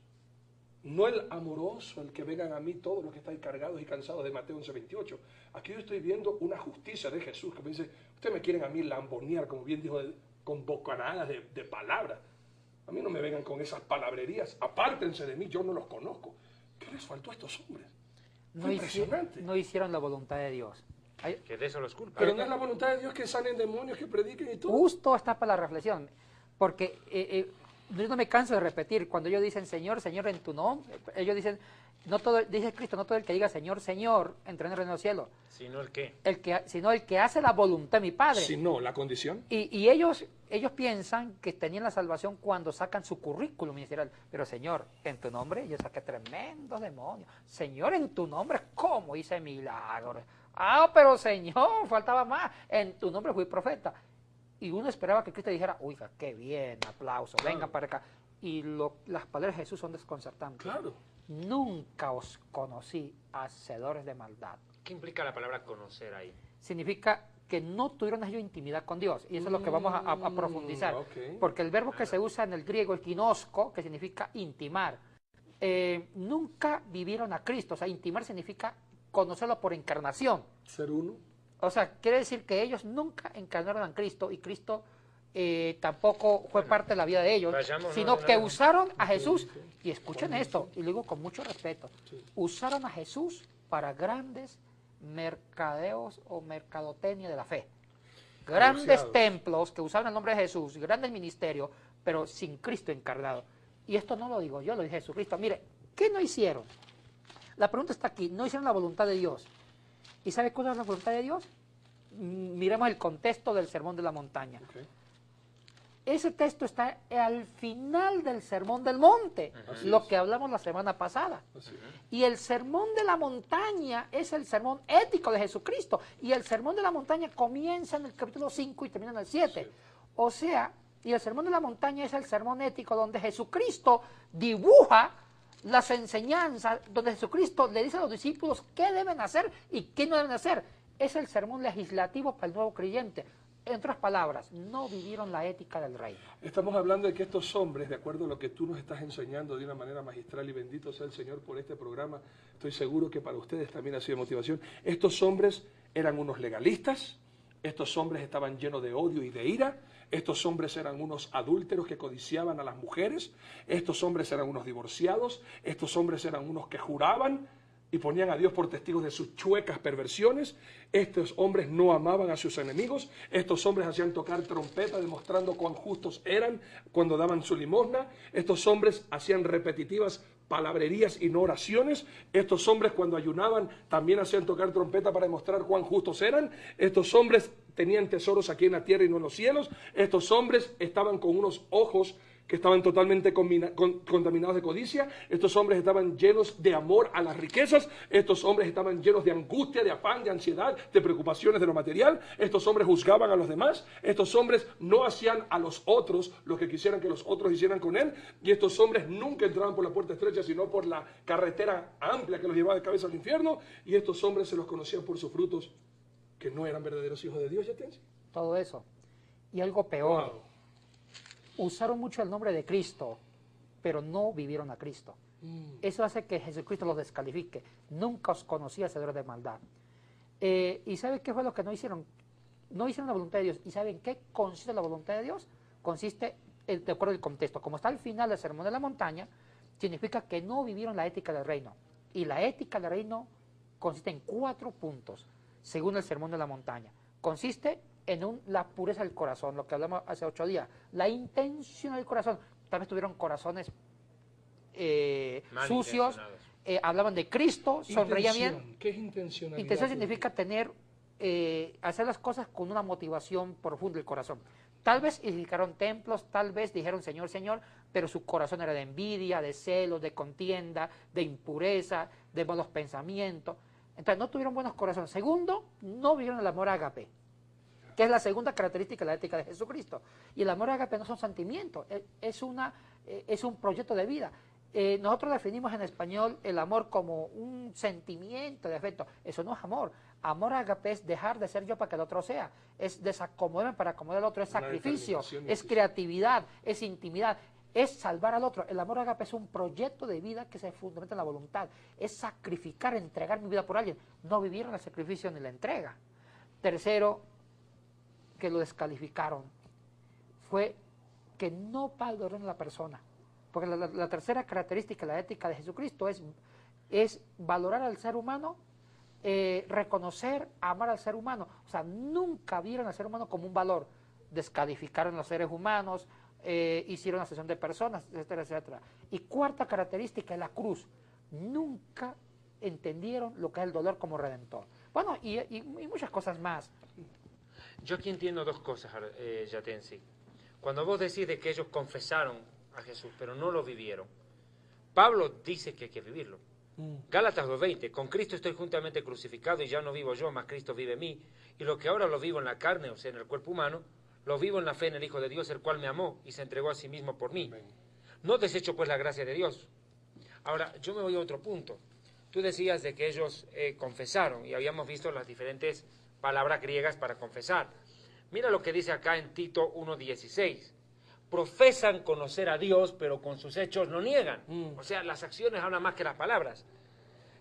no el amoroso, el que vengan a mí todos los que estáis cargados y cansados de Mateo 11, 28. Aquí yo estoy viendo una justicia de Jesús, que me dice, ustedes me quieren a mí lambonear, como bien dijo con bocanadas de palabras. A mí no me vengan con esas palabrerías. Apártense de mí, yo no los conozco. ¿Qué les faltó a estos hombres? Fue impresionante. No hicieron la voluntad de Dios. Que de eso los culpa. Pero no es la voluntad de Dios que salen demonios, que prediquen y todo. Justo está para la reflexión, porque yo no me canso de repetir, cuando ellos dicen Señor, Señor en tu nombre, ellos dicen, no todo, dice Cristo, no todo el que diga Señor, Señor, entrará en el reino de los cielos. Sino el qué. Sino el que hace la voluntad de mi Padre. Si no, la condición. Y ellos piensan que tenían la salvación cuando sacan su currículum ministerial. Pero Señor, en tu nombre yo saqué tremendos demonios. Señor, en tu nombre, ¿cómo hice milagros? Ah, pero Señor, faltaba más. En tu nombre fui profeta. Y uno esperaba que Cristo dijera, oiga, qué bien, aplauso, Claro. vengan para acá. Y las palabras de Jesús son desconcertantes. Claro. Nunca os conocí, hacedores de maldad. ¿Qué implica la palabra conocer ahí? Significa que no tuvieron ellos intimidad con Dios. Y eso es lo que vamos a profundizar. ok. Porque el verbo que se usa en el griego es ginosco, que significa intimar. Nunca vivieron a Cristo. O sea, intimar significa conocerlo por encarnación. Ser uno. O sea, quiere decir que ellos nunca encarnaron a Cristo y Cristo tampoco fue parte de la vida de ellos, vayámonos sino de que nuevo. usaron a Jesús, y escuchen esto, y lo digo con mucho respeto, Sí. usaron a Jesús para grandes mercadeos o mercadotecnia de la fe. Grandes Negociados. templos que usaban el nombre de Jesús, grandes ministerios, pero sin Cristo encarnado. Y esto no lo digo yo, lo dice Jesucristo. Mire, ¿qué no hicieron? La pregunta está aquí, no hicieron la voluntad de Dios. ¿Y sabe cuál es la voluntad de Dios? Miremos el contexto del Sermón de la Montaña. Ok. Ese texto está al final del Sermón del Monte, Así lo es. que hablamos la semana pasada. Así es. Y el Sermón de la Montaña es el sermón ético de Jesucristo. Y el Sermón de la Montaña comienza en el capítulo 5 y termina en el 7. Sí. O sea, y el Sermón de la Montaña es el sermón ético donde Jesucristo dibuja las enseñanzas, donde Jesucristo le dice a los discípulos qué deben hacer y qué no deben hacer. Es el sermón legislativo para el nuevo creyente. En otras palabras, no vivieron la ética del reino. Estamos hablando de que estos hombres, de acuerdo a lo que tú nos estás enseñando de una manera magistral, y bendito sea el Señor por este programa, estoy seguro que para ustedes también ha sido motivación. Estos hombres eran unos legalistas, estos hombres estaban llenos de odio y de ira, estos hombres eran unos adúlteros que codiciaban a las mujeres, estos hombres eran unos divorciados, estos hombres eran unos que juraban y ponían a Dios por testigos de sus chuecas perversiones. Estos hombres no amaban a sus enemigos. Estos hombres hacían tocar trompeta demostrando cuán justos eran cuando daban su limosna. Estos hombres hacían repetitivas palabrerías y no oraciones. Estos hombres cuando ayunaban también hacían tocar trompeta para demostrar cuán justos eran. Estos hombres tenían tesoros aquí en la tierra y no en los cielos. Estos hombres estaban con unos ojos que estaban totalmente contaminados de codicia. Estos hombres estaban llenos de amor a las riquezas. Estos hombres estaban llenos de angustia, de afán, de ansiedad, de preocupaciones de lo material. Estos hombres juzgaban a los demás. Estos hombres no hacían a los otros lo que quisieran que los otros hicieran con él. Y estos hombres nunca entraban por la puerta estrecha, sino por la carretera amplia que los llevaba de cabeza al infierno. Y estos hombres se los conocían por sus frutos, que no eran verdaderos hijos de Dios. ¿Ya te dice? Todo eso. Y algo peor. Wow. Usaron mucho el nombre de Cristo, pero no vivieron a Cristo. Eso hace que Jesucristo los descalifique. Nunca os conocí, hacedores de maldad. ¿Y saben qué fue lo que no hicieron? No hicieron la voluntad de Dios. ¿Y saben qué consiste la voluntad de Dios? Consiste, de acuerdo al contexto, como está al final del Sermón de la Montaña, significa que no vivieron la ética del reino. Y la ética del reino consiste en 4 puntos, según el Sermón de la Montaña. Consiste en la pureza del corazón, lo que hablamos hace 8 días, la intención del corazón. Tal vez tuvieron corazones Mal sucios, intencionados. Hablaban de Cristo, sonreían bien. Intención. ¿Qué es intencionalidad? Intención significa tener, hacer las cosas con una motivación profunda del corazón. Tal vez edificaron templos, tal vez dijeron Señor, Señor, pero su corazón era de envidia, de celos, de contienda, de impureza, de malos pensamientos. Entonces no tuvieron buenos corazones. Segundo, no vivieron el amor ágape, que es la segunda característica de la ética de Jesucristo. Y el amor ágape no son sentimientos, es un proyecto de vida. Nosotros definimos en español el amor como un sentimiento de afecto. Eso no es amor. Amor ágape es dejar de ser yo para que el otro sea. Es desacomodarme para acomodar al otro. Es Una sacrificio, determinación y es creatividad, es intimidad, es salvar al otro. El amor ágape es un proyecto de vida que se fundamenta en la voluntad. Es sacrificar, entregar mi vida por alguien. No vivieron el sacrificio ni la entrega. Tercero, que lo descalificaron, fue que no valoraron a la persona. Porque la tercera característica de la ética de Jesucristo es valorar al ser humano reconocer, amar al ser humano. O sea, nunca vieron al ser humano como un valor. Descalificaron a los seres humanos, hicieron asesión de personas, etcétera, etcétera. Y cuarta característica es la cruz. Nunca entendieron lo que es el dolor como redentor. Bueno, y muchas cosas más. Yo aquí entiendo dos cosas, Yatensi. Cuando vos decís de que ellos confesaron a Jesús, pero no lo vivieron, Pablo dice que hay que vivirlo. Gálatas 2:20, con Cristo estoy juntamente crucificado y ya no vivo yo, mas Cristo vive en mí. Y lo que ahora lo vivo en la carne, o sea, en el cuerpo humano, lo vivo en la fe en el Hijo de Dios, el cual me amó y se entregó a sí mismo por mí. No desecho pues la gracia de Dios. Ahora, yo me voy a otro punto. Tú decías de que ellos confesaron y habíamos visto las diferentes palabras griegas para confesar. Mira lo que dice acá en Tito 1:16. Profesan conocer a Dios, pero con sus hechos no niegan. O sea, las acciones hablan más que las palabras.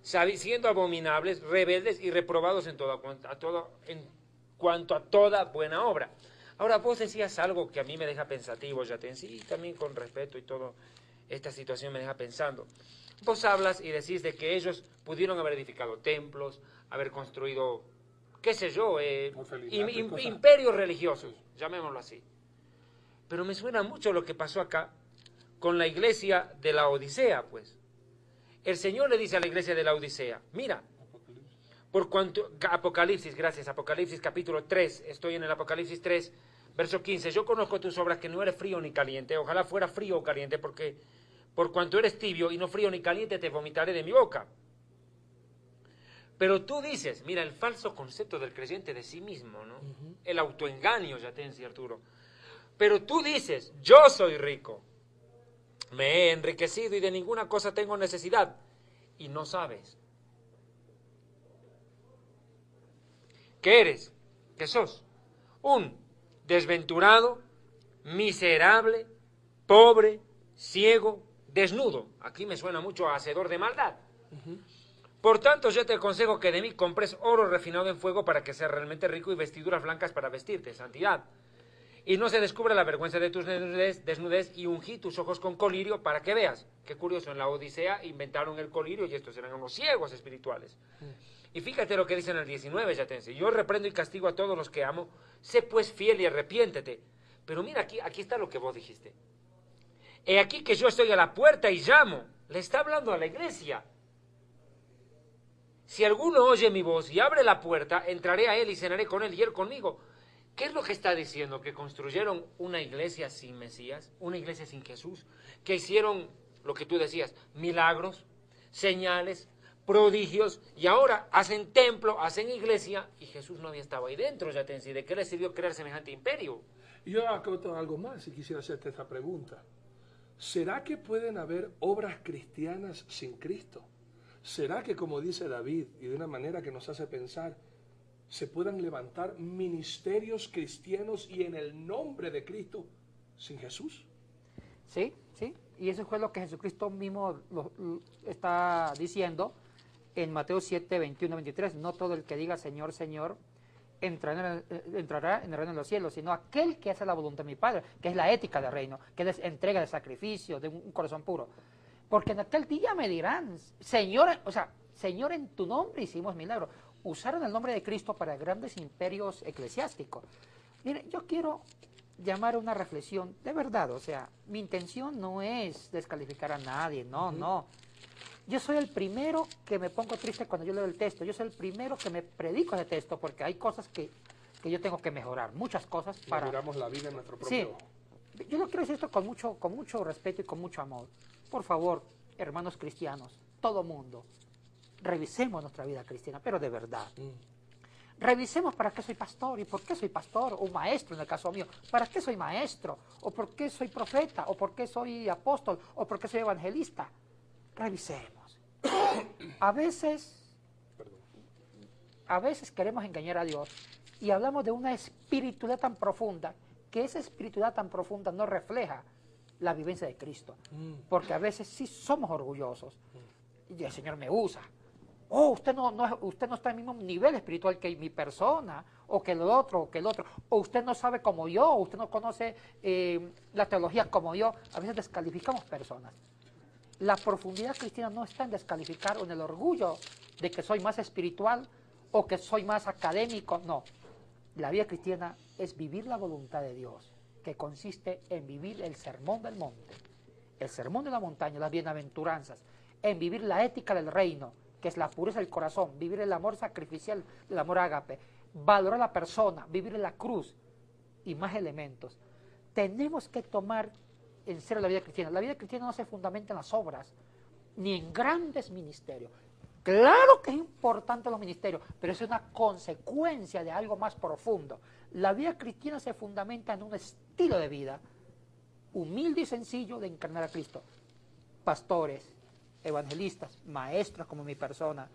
Siendo abominables, rebeldes y reprobados en cuanto a toda buena obra. Ahora, vos decías algo que a mí me deja pensativo, Yatensi, y también con respeto y todo, esta situación me deja pensando. Vos hablas y decís de que ellos pudieron haber edificado templos, haber construido, qué sé yo, imperios religiosos, llamémoslo así. Pero me suena mucho lo que pasó acá con la iglesia de la Odisea, pues. El Señor le dice a la iglesia de la Odisea, mira, por cuanto, Apocalipsis, gracias, Apocalipsis capítulo 3, estoy en el Apocalipsis 3, verso 15, yo conozco tus obras que no eres frío ni caliente, ojalá fuera frío o caliente, porque por cuanto eres tibio y no frío ni caliente te vomitaré de mi boca. Pero tú dices, mira, el falso concepto del creyente de sí mismo, ¿no? El autoengaño, Yatensi, Arturo. Pero tú dices, yo soy rico, me he enriquecido y de ninguna cosa tengo necesidad, y no sabes ¿qué eres? ¿Qué sos? Un desventurado, miserable, pobre, ciego, desnudo. Aquí me suena mucho a hacedor de maldad. Por tanto, yo te aconsejo que de mí compres oro refinado en fuego para que seas realmente rico y vestiduras blancas para vestirte, santidad. Y no se descubra la vergüenza de tus desnudez y ungí tus ojos con colirio para que veas. Qué curioso, en la Odisea inventaron el colirio y estos eran unos ciegos espirituales. Y fíjate lo que dice en el 19, Yatensi. Yo reprendo y castigo a todos los que amo. Sé pues fiel y arrepiéntete. Pero mira, aquí está lo que vos dijiste. He aquí que yo estoy a la puerta y llamo. Le está hablando a la iglesia. Si alguno oye mi voz y abre la puerta, entraré a él y cenaré con él y él conmigo. ¿Qué es lo que está diciendo? Que construyeron una iglesia sin Mesías, una iglesia sin Jesús, que hicieron lo que tú decías, milagros, señales, prodigios, y ahora hacen templo, hacen iglesia, y Jesús no había estado ahí dentro, Yatensi. ¿De qué le sirvió crear semejante imperio? Yo acoto algo más y quisiera hacerte esta pregunta. ¿Será que pueden haber obras cristianas sin Cristo? ¿Será que, como dice David, y de una manera que nos hace pensar, se puedan levantar ministerios cristianos y en el nombre de Cristo sin Jesús? Sí, sí, y eso fue lo que Jesucristo mismo está diciendo en Mateo 7, 21, 23. No todo el que diga Señor, Señor, entrará en el reino de los cielos, sino aquel que hace la voluntad de mi Padre, que es la ética del reino, que es entrega de sacrificio, de un corazón puro. Porque en aquel día me dirán, Señor, o sea, Señor, en tu nombre hicimos milagros. Usaron el nombre de Cristo para grandes imperios eclesiásticos. Mire, yo quiero llamar a una reflexión, de verdad, o sea, mi intención no es descalificar a nadie, no. Yo soy el primero que me pongo triste cuando yo leo el texto, yo soy el primero que me predico ese texto, porque hay cosas que yo tengo que mejorar, muchas cosas para... Miramos la vida en nuestro propio ojo. Yo lo quiero decir esto con mucho respeto y con mucho amor. Por favor, hermanos cristianos, todo mundo, revisemos nuestra vida cristiana, pero de verdad. Revisemos para qué soy pastor y por qué soy pastor, o maestro en el caso mío, para qué soy maestro, o por qué soy profeta, o por qué soy apóstol, o por qué soy evangelista. Revisemos. A veces queremos engañar a Dios y hablamos de una espiritualidad tan profunda, que esa espiritualidad tan profunda no refleja la vivencia de Cristo. Porque a veces sí somos orgullosos. Y el Señor me usa. Oh, usted no está en el mismo nivel espiritual que mi persona, o que el otro, o usted no sabe como yo, o usted no conoce la teología como yo. A veces descalificamos personas. La profundidad cristiana no está en descalificar o en el orgullo de que soy más espiritual o que soy más académico, no. La vida cristiana es vivir la voluntad de Dios, que consiste en vivir el sermón del monte, el sermón de la montaña, las bienaventuranzas, en vivir la ética del reino, que es la pureza del corazón, vivir el amor sacrificial, el amor ágape, valorar a la persona, vivir la cruz y más elementos. Tenemos que tomar en serio la vida cristiana. La vida cristiana no se fundamenta en las obras, ni en grandes ministerios. Claro que es importante los ministerios, pero es una consecuencia de algo más profundo. La vida cristiana se fundamenta en un estilo de vida humilde y sencillo de encarnar a Cristo. Pastores, evangelistas, maestros como mi persona,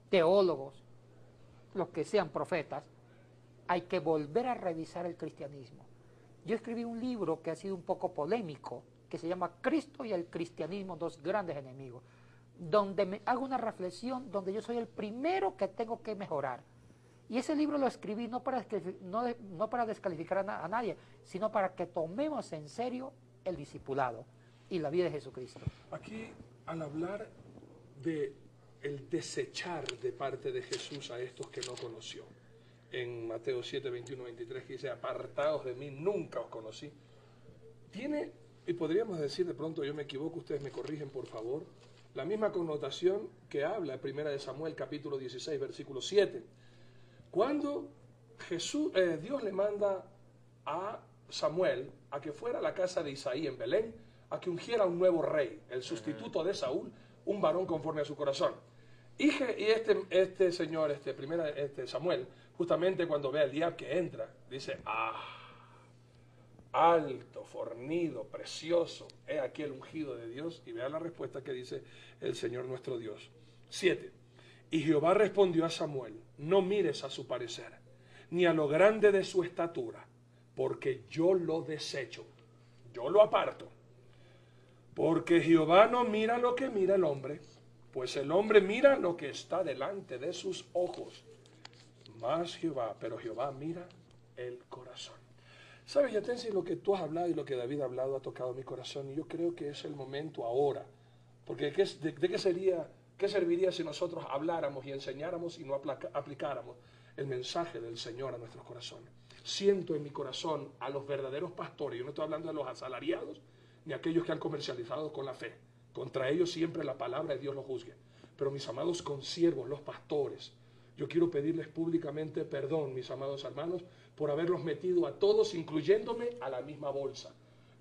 teólogos, los que sean profetas, hay que volver a revisar el cristianismo. Yo escribí un libro que ha sido un poco polémico, que se llama Cristo y el cristianismo, dos grandes enemigos, donde me hago una reflexión, donde yo soy el primero que tengo que mejorar. Y ese libro lo escribí no para descalificar a nadie, sino para que tomemos en serio el discipulado y la vida de Jesucristo. Aquí, al hablar de el desechar de parte de Jesús a estos que no conoció, en Mateo 7, 21, 23, que dice, apartados de mí, nunca os conocí, tiene, y podríamos decir de pronto, yo me equivoco, ustedes me corrigen por favor, la misma connotación que habla en 1 Samuel capítulo 16, versículo 7, cuando Dios le manda a Samuel a que fuera a la casa de Isaí en Belén, a que ungiera un nuevo rey, el sustituto de Saúl, un varón conforme a su corazón. Y este señor, Samuel, justamente cuando ve al día que entra, dice, alto, fornido, precioso, he aquí el ungido de Dios, y vea la respuesta que dice el Señor nuestro Dios. 7. Y Jehová respondió a Samuel, no mires a su parecer, ni a lo grande de su estatura, porque yo lo desecho, yo lo aparto. Porque Jehová no mira lo que mira el hombre, pues el hombre mira lo que está delante de sus ojos. Pero Jehová mira el corazón. ¿Sabes, Yatensi, lo que tú has hablado y lo que David ha hablado ha tocado mi corazón? Y yo creo que es el momento ahora. Porque ¿qué serviría si nosotros habláramos y enseñáramos y no aplicáramos el mensaje del Señor a nuestros corazones? Siento en mi corazón a los verdaderos pastores, yo no estoy hablando de los asalariados, ni aquellos que han comercializado con la fe. Contra ellos siempre la palabra de Dios los juzgue. Pero mis amados consiervos, los pastores, yo quiero pedirles públicamente perdón, mis amados hermanos, por haberlos metido a todos, incluyéndome, a la misma bolsa.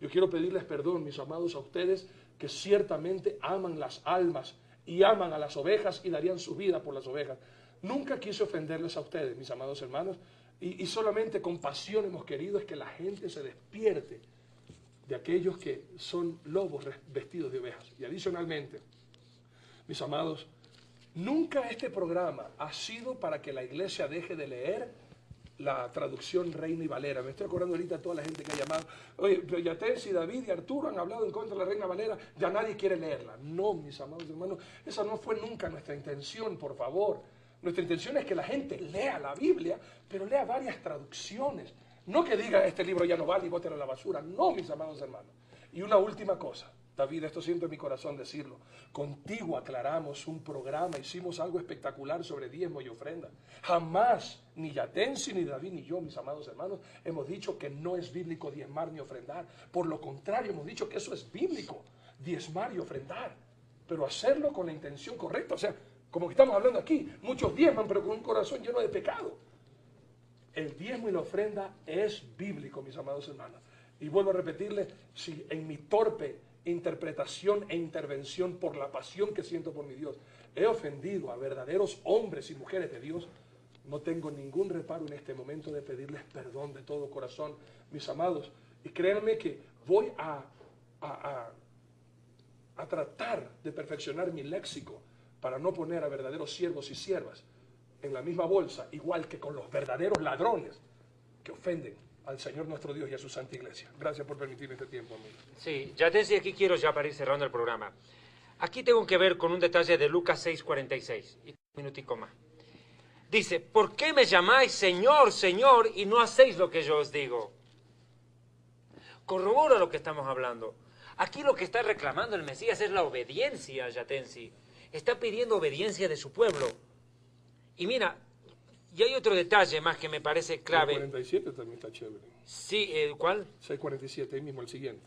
Yo quiero pedirles perdón, mis amados, a ustedes que ciertamente aman las almas y aman a las ovejas y darían su vida por las ovejas. Nunca quise ofenderles a ustedes, mis amados hermanos, y solamente con pasión hemos querido es que la gente se despierte de aquellos que son lobos vestidos de ovejas. Y adicionalmente, mis amados, nunca este programa ha sido para que la iglesia deje de leer la traducción Reina y Valera. Me estoy acordando ahorita de toda la gente que ha llamado. Oye, pero Yatensi, David y Arturo han hablado en contra de la Reina Valera, ya nadie quiere leerla. No, mis amados hermanos, esa no fue nunca nuestra intención, por favor. Nuestra intención es que la gente lea la Biblia, pero lea varias traducciones. No que diga, este libro ya no vale y bótelo a la basura. No, mis amados hermanos. Y una última cosa, David, esto siento en mi corazón decirlo. Contigo aclaramos un programa, hicimos algo espectacular sobre diezmo y ofrenda. Jamás, ni Yatensi, ni David, ni yo, mis amados hermanos, hemos dicho que no es bíblico diezmar ni ofrendar. Por lo contrario, hemos dicho que eso es bíblico, diezmar y ofrendar. Pero hacerlo con la intención correcta. O sea, como que estamos hablando aquí, muchos diezman, pero con un corazón lleno de pecado. El diezmo y la ofrenda es bíblico, mis amados hermanos. Y vuelvo a repetirle, si en mi torpe interpretación e intervención por la pasión que siento por mi Dios, he ofendido a verdaderos hombres y mujeres de Dios, no tengo ningún reparo en este momento de pedirles perdón de todo corazón, mis amados. Y créanme que voy a tratar de perfeccionar mi léxico para no poner a verdaderos siervos y siervas en la misma bolsa, igual que con los verdaderos ladrones que ofenden al Señor nuestro Dios y a su Santa Iglesia. Gracias por permitirme este tiempo, amigo. Sí, Yatensi, aquí quiero ya para ir cerrando el programa. Aquí tengo que ver con un detalle de Lucas 6:46, y un minutico más. Dice, ¿por qué me llamáis Señor, Señor, y no hacéis lo que yo os digo? Corrobora lo que estamos hablando. Aquí lo que está reclamando el Mesías es la obediencia, Yatensi. Está pidiendo obediencia de su pueblo. Y mira, y hay otro detalle más que me parece clave. 647 también está chévere. Sí, ¿cuál? 647, ahí mismo el siguiente.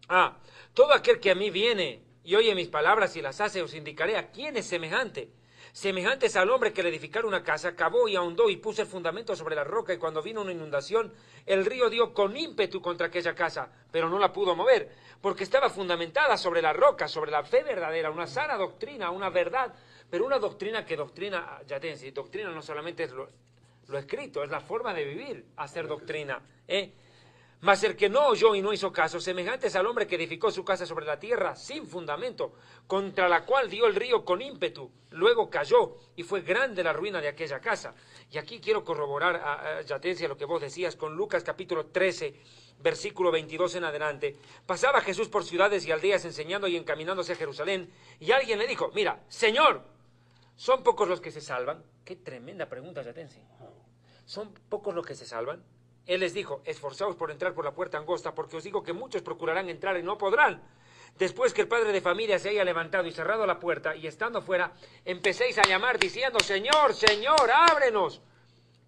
Ah, todo aquel que a mí viene y oye mis palabras y las hace, os indicaré a quién es semejante. Semejante es al hombre que al edificar una casa, cavó y ahondó y puso el fundamento sobre la roca, y cuando vino una inundación, el río dio con ímpetu contra aquella casa, pero no la pudo mover, porque estaba fundamentada sobre la roca, sobre la fe verdadera, una sana doctrina, una verdad, pero una doctrina que doctrina, ya te decía, doctrina no solamente es lo escrito, es la forma de vivir, hacer doctrina, Mas el que no oyó y no hizo caso, semejante es al hombre que edificó su casa sobre la tierra sin fundamento, contra la cual dio el río con ímpetu, luego cayó y fue grande la ruina de aquella casa. Y aquí quiero corroborar, Yatencia, lo que vos decías con Lucas capítulo 13, versículo 22 en adelante. Pasaba Jesús por ciudades y aldeas enseñando y encaminándose a Jerusalén, y alguien le dijo, mira, Señor, ¿son pocos los que se salvan? Qué tremenda pregunta, Yatencia. ¿Son pocos los que se salvan? Él les dijo, esforzaos por entrar por la puerta angosta, porque os digo que muchos procurarán entrar y no podrán. Después que el padre de familia se haya levantado y cerrado la puerta, y estando fuera, empecéis a llamar diciendo, Señor, Señor, ábrenos.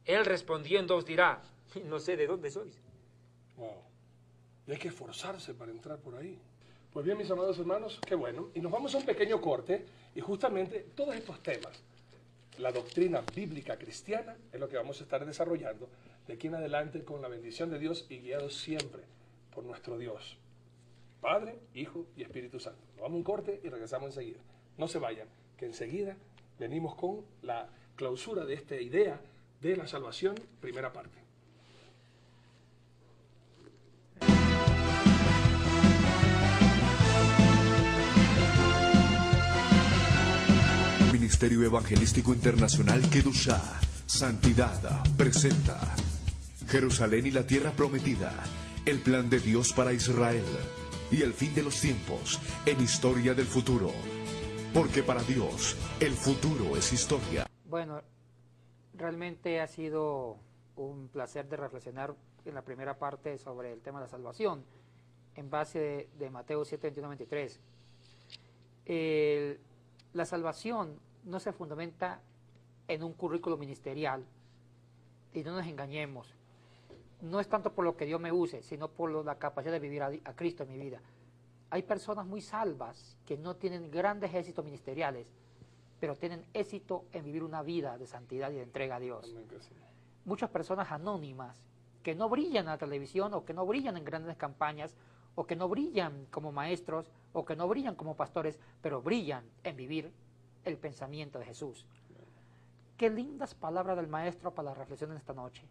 Él respondiendo os dirá, no sé de dónde sois. Wow. Y hay que esforzarse para entrar por ahí. Pues bien, mis amados hermanos, qué bueno. Y nos vamos a un pequeño corte, y justamente todos estos temas, la doctrina bíblica cristiana, es lo que vamos a estar desarrollando de aquí en adelante con la bendición de Dios y guiados siempre por nuestro Dios, Padre, Hijo y Espíritu Santo. Nos vamos a un corte y regresamos enseguida. No se vayan, que enseguida venimos con la clausura de esta idea de la salvación, primera parte. Ministerio Evangelístico Internacional Kedushá, Santidad, presenta Jerusalén y la Tierra Prometida, el plan de Dios para Israel y el fin de los tiempos en Historia del Futuro. Porque para Dios, el futuro es historia. Bueno, realmente ha sido un placer de reflexionar en la primera parte sobre el tema de la salvación, en base de Mateo 7, 21, 23. La salvación no se fundamenta en un currículo ministerial, y no nos engañemos. No es tanto por lo que Dios me use, sino por la capacidad de vivir a Cristo en mi vida. Hay personas muy salvas que no tienen grandes éxitos ministeriales, pero tienen éxito en vivir una vida de santidad y de entrega a Dios. Muchas personas anónimas que no brillan en la televisión, o que no brillan en grandes campañas, o que no brillan como maestros, o que no brillan como pastores, pero brillan en vivir el pensamiento de Jesús. Qué lindas palabras del Maestro para la reflexión en esta noche.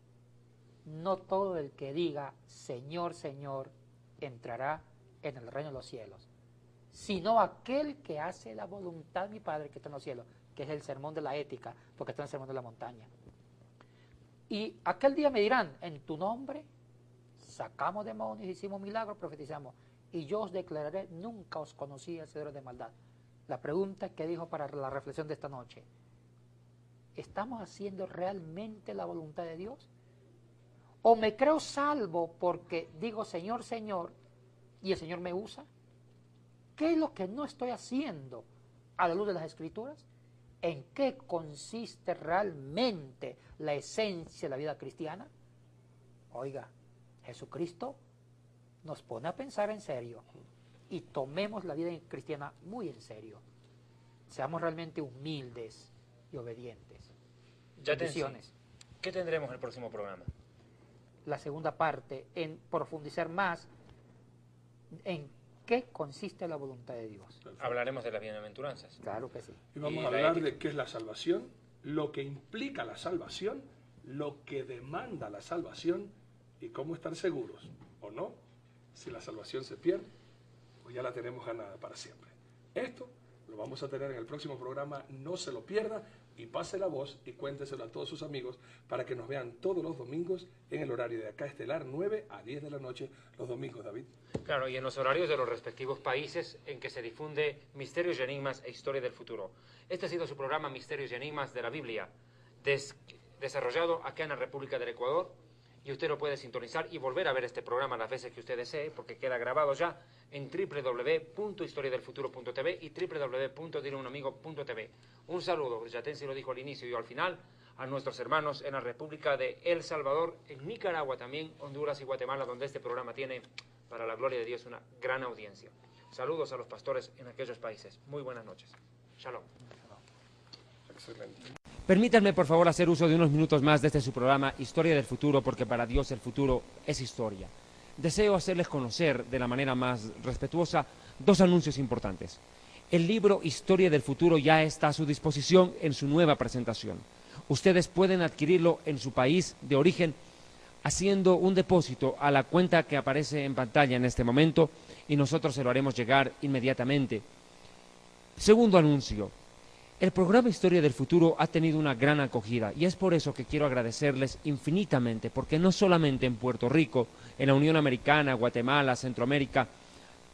No todo el que diga, Señor, Señor, entrará en el reino de los cielos, sino aquel que hace la voluntad de mi Padre que está en los cielos, que es el sermón de la ética, porque está en el sermón de la montaña. Y aquel día me dirán, en tu nombre sacamos demonios, hicimos milagros, profetizamos, y yo os declararé, nunca os conocí, hacedores de maldad. La pregunta que dijo para la reflexión de esta noche, ¿estamos haciendo realmente la voluntad de Dios? ¿O me creo salvo porque digo Señor, Señor, y el Señor me usa? ¿Qué es lo que no estoy haciendo a la luz de las Escrituras? ¿En qué consiste realmente la esencia de la vida cristiana? Oiga, Jesucristo nos pone a pensar en serio y tomemos la vida cristiana muy en serio. Seamos realmente humildes y obedientes. Bendiciones. ¿Qué tendremos en el próximo programa? La segunda parte, en profundizar más en qué consiste la voluntad de Dios. Hablaremos de las bienaventuranzas. Claro que sí. Y vamos a hablar de qué es la salvación, lo que implica la salvación, lo que demanda la salvación y cómo estar seguros, o no, si la salvación se pierde, pues ya la tenemos ganada para siempre. Esto lo vamos a tener en el próximo programa, no se lo pierda, y pase la voz y cuénteselo a todos sus amigos para que nos vean todos los domingos en el horario de acá estelar, 9 a 10 de la noche, los domingos, David. Claro, y en los horarios de los respectivos países en que se difunde Misterios y Enigmas e Historia del Futuro. Este ha sido su programa Misterios y Enigmas de la Biblia, desarrollado acá en la República del Ecuador, y usted lo puede sintonizar y volver a ver este programa las veces que usted desee, porque queda grabado ya en www.historiadelfuturo.tv y www.dileunamigo.tv. Un saludo, Yatensi lo dijo al inicio y al final, a nuestros hermanos en la República de El Salvador, en Nicaragua también, Honduras y Guatemala, donde este programa tiene, para la gloria de Dios, una gran audiencia. Saludos a los pastores en aquellos países. Muy buenas noches. Shalom. Excelente. Permítanme, por favor, hacer uso de unos minutos más de este su programa, Historia del Futuro, porque para Dios el futuro es historia. Deseo hacerles conocer, de la manera más respetuosa, dos anuncios importantes. El libro Historia del Futuro ya está a su disposición en su nueva presentación. Ustedes pueden adquirirlo en su país de origen haciendo un depósito a la cuenta que aparece en pantalla en este momento y nosotros se lo haremos llegar inmediatamente. Segundo anuncio. El programa Historia del Futuro ha tenido una gran acogida y es por eso que quiero agradecerles infinitamente, porque no solamente en Puerto Rico, en la Unión Americana, Guatemala, Centroamérica,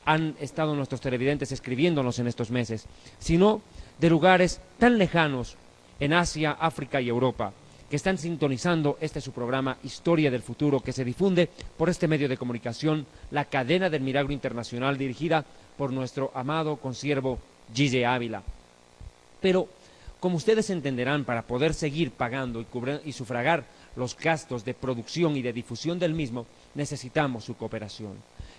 han estado nuestros televidentes escribiéndonos en estos meses, sino de lugares tan lejanos en Asia, África y Europa, que están sintonizando este su programa Historia del Futuro, que se difunde por este medio de comunicación, la Cadena del Milagro Internacional, dirigida por nuestro amado consiervo G.J. Ávila. Pero, como ustedes entenderán, para poder seguir pagando y sufragar los gastos de producción y de difusión del mismo, necesitamos su cooperación.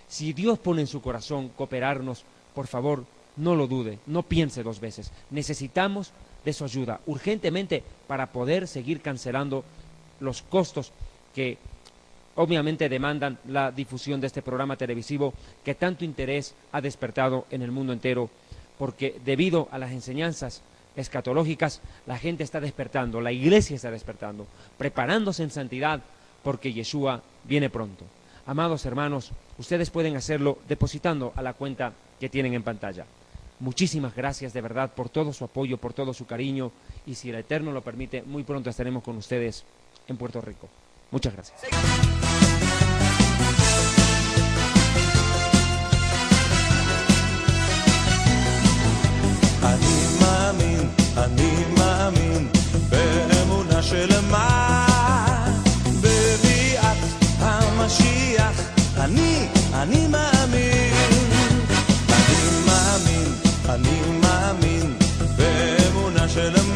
Si Dios pone en su corazón cooperarnos, por favor, no lo dude, no piense dos veces. Necesitamos de su ayuda urgentemente para poder seguir cancelando los costos que obviamente demandan la difusión de este programa televisivo que tanto interés ha despertado en el mundo entero, porque debido a las enseñanzas escatológicas la gente está despertando, la iglesia está despertando, preparándose en santidad porque Yeshua viene pronto. Amados hermanos, ustedes pueden hacerlo depositando a la cuenta que tienen en pantalla. Muchísimas gracias de verdad por todo su apoyo, por todo su cariño, y si el Eterno lo permite, muy pronto estaremos con ustedes en Puerto Rico. Muchas gracias. אני מאמין באמונה שלמה בביאת המשיח. אני מאמין באמונה שלמה